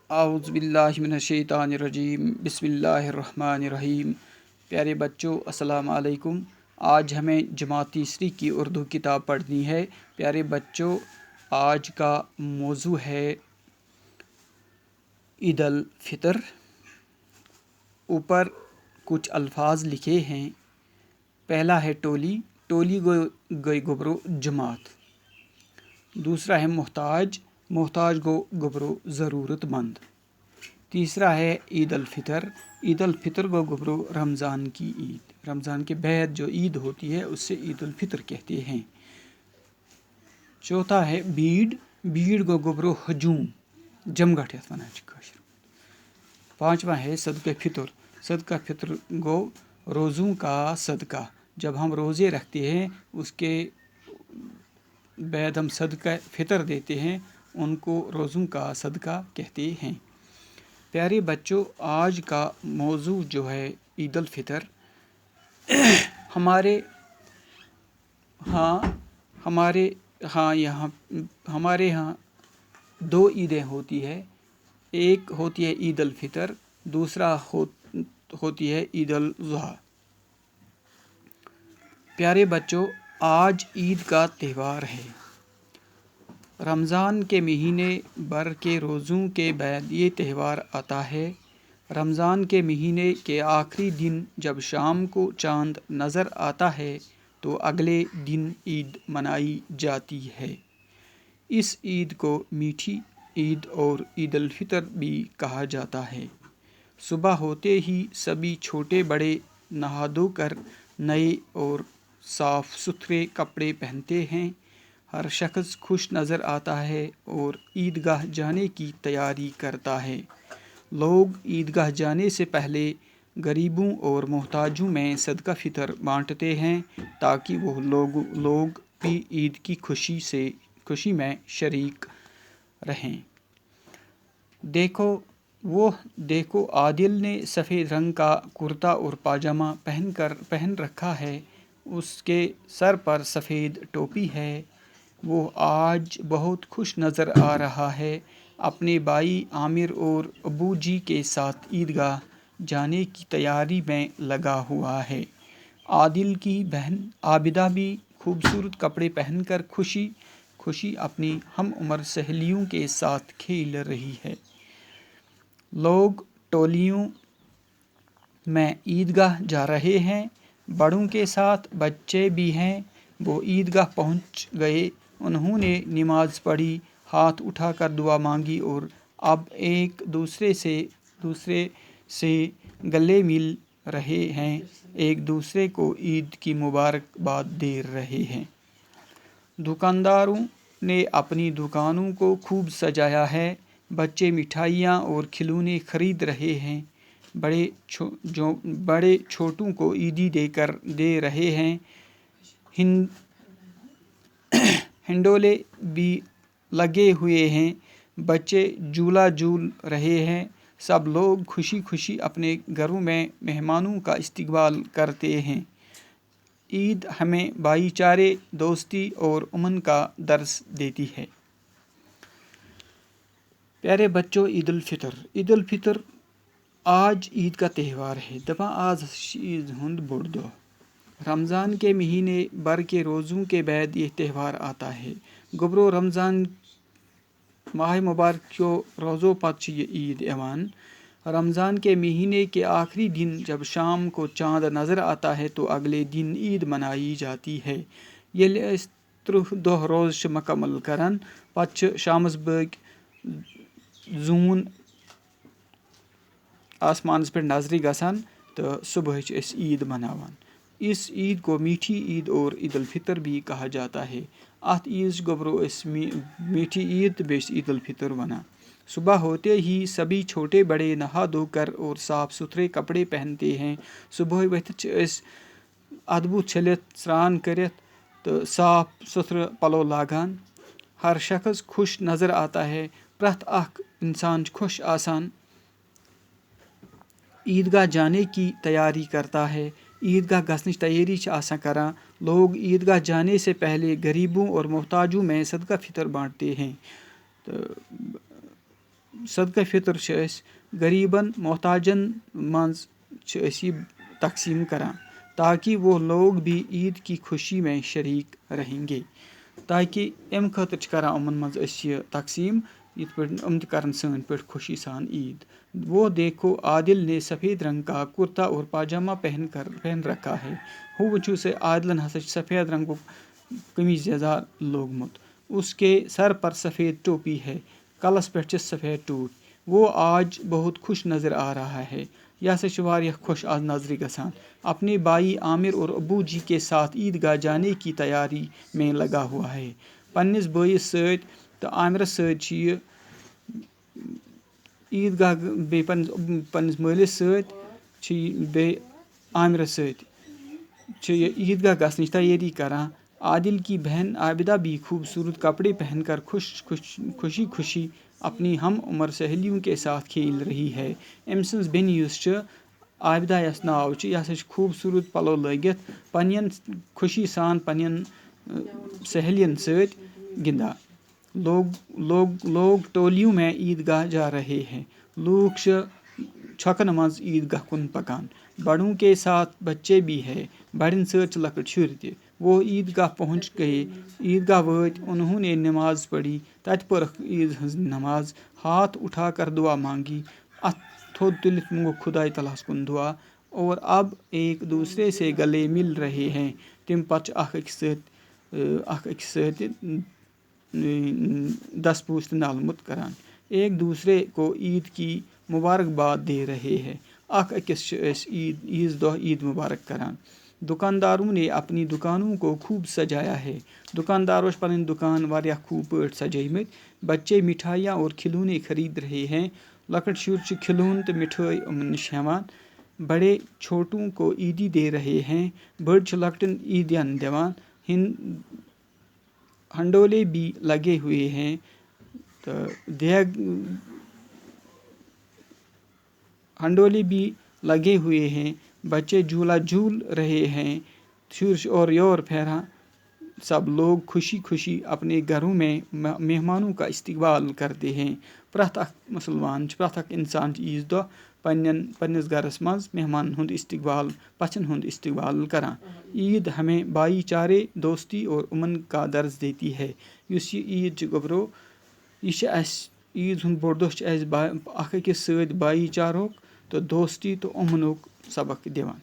اعوذ باللہ من الشیطان الرجیم بسم اللہ الرحمن الرحیم۔ پیارے بچوں السلام علیکم۔ آج ہمیں جماعت تیسری کی اردو کتاب پڑھنی ہے۔ پیارے بچوں آج کا موضوع ہے عید الفطر۔ اوپر کچھ الفاظ لکھے ہیں۔ پہلا ہے ٹولی، ٹولی گئی گبرو جماعت۔ دوسرا ہے محتاج، محتاج گو گبرو ضرورت مند۔ تیسرا ہے عید الفطر، عید الفطر گو گبرو رمضان کی عید، رمضان کے بعد جو عید ہوتی ہے اس سے عید الفطر کہتے ہیں۔ چوتھا ہے بیڑ، بیڑ گو گبرو ہجوم، جمگٹ یتھ ونان چھ کٲشِر۔ پانچواں ہے صدقہ فطر، صدقہ فطر گو روزوں کا صدقہ، جب ہم روزے رکھتے ہیں اس کے بعد ہم صدقہ فطر دیتے ہیں، ان کو روزوں کا صدقہ کہتے ہیں۔ پیارے بچوں آج کا موضوع جو ہے عید الفطر، ہمارے یہاں دو عیدیں ہوتی ہے، ایک ہوتی ہے عید الفطر، دوسرا ہوتی ہے عید الاضحیٰ۔ پیارے بچوں آج عید کا تہوار ہے۔ رمضان کے مہینے بھر کے روزوں کے بعد یہ تہوار آتا ہے۔ رمضان کے مہینے کے آخری دن جب شام کو چاند نظر آتا ہے تو اگلے دن عید منائی جاتی ہے۔ اس عید کو میٹھی عید اور عید الفطر بھی کہا جاتا ہے۔ صبح ہوتے ہی سبھی چھوٹے بڑے نہا دھو کر نئے اور صاف ستھرے کپڑے پہنتے ہیں۔ ہر شخص خوش نظر آتا ہے اور عیدگاہ جانے کی تیاری کرتا ہے۔ لوگ عیدگاہ جانے سے پہلے غریبوں اور محتاجوں میں صدقہ فطر بانٹتے ہیں تاکہ وہ لوگ بھی عید کی خوشی میں شریک رہیں۔ دیکھو عادل نے سفید رنگ کا کرتا اور پاجامہ پہن رکھا ہے، اس کے سر پر سفید ٹوپی ہے، وہ آج بہت خوش نظر آ رہا ہے۔ اپنے بھائی عامر اور ابو جی کے ساتھ عیدگاہ جانے کی تیاری میں لگا ہوا ہے۔ عادل کی بہن عابدہ بھی خوبصورت کپڑے پہن کر خوشی اپنی ہم عمر سہیلیوں کے ساتھ کھیل رہی ہے۔ لوگ ٹولیوں میں عیدگاہ جا رہے ہیں، بڑوں کے ساتھ بچے بھی ہیں۔ وہ عیدگاہ پہنچ گئے، انہوں نے نماز پڑھی، ہاتھ اٹھا کر دعا مانگی اور اب ایک دوسرے سے گلے مل رہے ہیں، ایک دوسرے کو عید کی مبارکباد دے رہے ہیں۔ دکانداروں نے اپنی دکانوں کو خوب سجایا ہے، بچے مٹھائیاں اور کھلونے خرید رہے ہیں، بڑے چھوٹوں کو عیدی دے رہے ہیں۔ ہنڈولے بھی لگے ہوئے ہیں، بچے جھولا جھول رہے ہیں، سب لوگ خوشی اپنے گھروں میں مہمانوں کا استقبال کرتے ہیں۔ عید ہمیں بھائی چارے، دوستی اور امن کا درس دیتی ہے۔ پیارے بچوں عید الفطر آج عید کا تہوار ہے۔ دپان آز عید ہند بوڑ دہ۔ رمضان کے مہینے بھر کے روزوں کے بعد یہ تہوار آتا ہے۔ گبرو رمضان ماہ مبارک کیو روزو پتہ یہ عید یوان۔ رمضان کے مہینے کے آخری دن جب شام کو چاند نظر آتا ہے تو اگلے دن عید منائی جاتی ہے۔ ییٚلہِ أسۍ 30 دۄہ روز چھِ مکمل کران، پتہٕ چھِ شامس بٲگۍ زوٗن آسمانس پٮ۪ٹھ نظرِ گژھان تہٕ صبحٲے چھِ أسۍ عید مناوان۔ اس عید کو میٹھی عید اور عید الفطر بھی کہا جاتا ہے۔ ات عیز گبرو اس میٹھی عید تو بیٚیہِ عید الفطر ونان۔ صبح ہوتے ہی سبھی چھوٹے بڑے نہا دھو کر اور صاف ستھرے کپڑے پہنتے ہیں۔ صبح ؤتھِتھ چھِ أسۍ اتھ بُتھ چھٔلِتھ سران کٔرِتھ تہٕ صاف ستھرٕ پلو لاگان۔ ہر شخص خوش نظر آتا ہے، پرٛٮ۪تھ اکھ انسان چھُ خوش آسان، عیدگاہ جانے کی تیاری کرتا ہے، عیدگاہ گژھنٕچ تیٲری چھِ آسان کران۔ لوگ عیدگاہ جانے سے پہلے غریبوں اور محتاجوں میں صدقہ فطر بانٹتے ہیں۔ صدقہ فطر چھِ أسۍ غریٖبن محتاجن منٛز چھِ أسۍ یہِ تقسیٖم کران تاکہ وہ لوگ بھی عید کی خوشی میں شریک رہیں گے. تاکہ اَمہِ خٲطرٕ چھِ کران یِمن منٛز أسۍ یہِ تقسیٖم یِتھ پٲٹھۍ یِم تہِ کرن سٲنۍ پٲٹھۍ خوشی سان عید. وہ دیکھو عادل نے سفید رنگ کا کرتا اور پاجامہ پہن رکھا ہے. ہُہ وٕچھِو سا عادلن ہسا چھُ سفید رنگُک قمیٖض یزار لوگمُت. اس کے سر پر سفید ٹوپی ہے. کلس پٮ۪ٹھ چھِ سفید ٹوٗپۍ. وہ آج بہت خوش نظر آ رہا ہے. یہ ہسا چھُ واریاہ خۄش آز نظرِ گژھان. اپنے بھائی عامر اور ابو جی کے ساتھ عیدگاہ جانے کی تیاری میں لگا ہوا ہے. پننِس بٲیِس سۭتۍ تہٕ عامرس سۭتۍ چھِ یہِ عیدگاہ بیٚیہِ پننِس مٲلِس سۭتۍ چھِ یہِ بیٚیہِ عامرس سۭتۍ چھِ یہِ عیدگاہ گژھنٕچ تیٲری کران. عادل کی بہن عابدہ بھی خوبصورت کپڑے پہن کر خوشی خوشی اپنی ہم عمر سہیلیوں کے ساتھ کھیل رہی ہے. أمۍ سٕنٛز بیٚنہِ یُس چھِ عابدہ یَس ناو چھُ یہِ ہسا چھِ خوٗبصوٗرت پلو لٲگِتھ پننٮ۪ن خوشی سان پننٮ۪ن سہیلین سۭتۍ گِنٛدان. لوگ ٹولیوں میں عیدگاہ جا رہے ہیں. لوٗکھ چھِ چھۄکنہٕ منٛز عیدگاہ کُن پکان. بڑوں کے ساتھ بچے بھی ہے. بڑٮ۪ن سۭتۍ چھِ لۄکٕٹۍ شُرۍ تہِ. وہ عیدگاہ پہنچ گئے. عیدگاہ وٲتۍ. انہوں نے نماز پڑھی. تتہِ پٔرٕکھ عیٖد ہٕنٛز نماز. ہاتھ اٹھا کر دعا مانگی. اتھ تھوٚد تُلِتھ موٚنگُکھ خُداے تعالیٰ ہس کُن دعا. اور اب ایک دوسرے سے گلے مل رہے ہیں. تِم پتہٕ چھِ اکھ أکِس سۭتۍ دس پوٗس تہٕ نالہٕ کران. ایک دوسرے کو عید کی مبارکباد دے رہے ہیں. اکھ أکِس چھِ أسۍ عیٖذ دۄہ عیٖد مُبارک کران. دُکانداروں نے اپنی دُکانوں کو خوب سجایا ہے. دُکاندارو چھِ پنٕنۍ دُکان واریاہ خوٗب پٲٹھۍ سجٲومٕتۍ. بچے مٹھائیاں اور کھلونے خرید رہے ہیں. لۄکٕٹۍ شُرۍ چھِ کھلوٗن تہٕ مِٹھٲے یِمن نِش ہٮ۪وان. بڑے چھوٹوں کو عیدی دے رہے ہیں. بٔڑۍ چھِ لۄکٹٮ۪ن عیٖدیان دِوان. ہنڈولے بھی لگے ہوئے ہیں. ہنڈولے بھی لگے ہوئے ہیں. بچے جھولا جھول رہے ہیں. شُرۍ چھِ اورٕ یور پھیران. سب لوگ خوشی خوشی اپنے گھروں میں مہمانوں کا استقبال کرتے ہیں. پرٛٮ۪تھ اکھ مُسلمان چھُ پرٛٮ۪تھ اکھ اِنسان چھُ عیٖذ دۄہ پننِس گرس منٛز مہمانن ہُنٛد استقبال پژھٮ۪ن ہُنٛد استقبال کران. عید ہمیں بھائی چارے دوستی اور امن کا درس دیتی ہے. یُس یہِ عیٖد چھِ گوٚبروٗ یہِ چھِ اَسہِ عیٖد ہُنٛد بوٚڑ دۄہ چھِ اَسہِ اکھ أکِس سۭتۍ بایی چارُک تہٕ دوستی تہٕ اُمنُک سبق دِوان.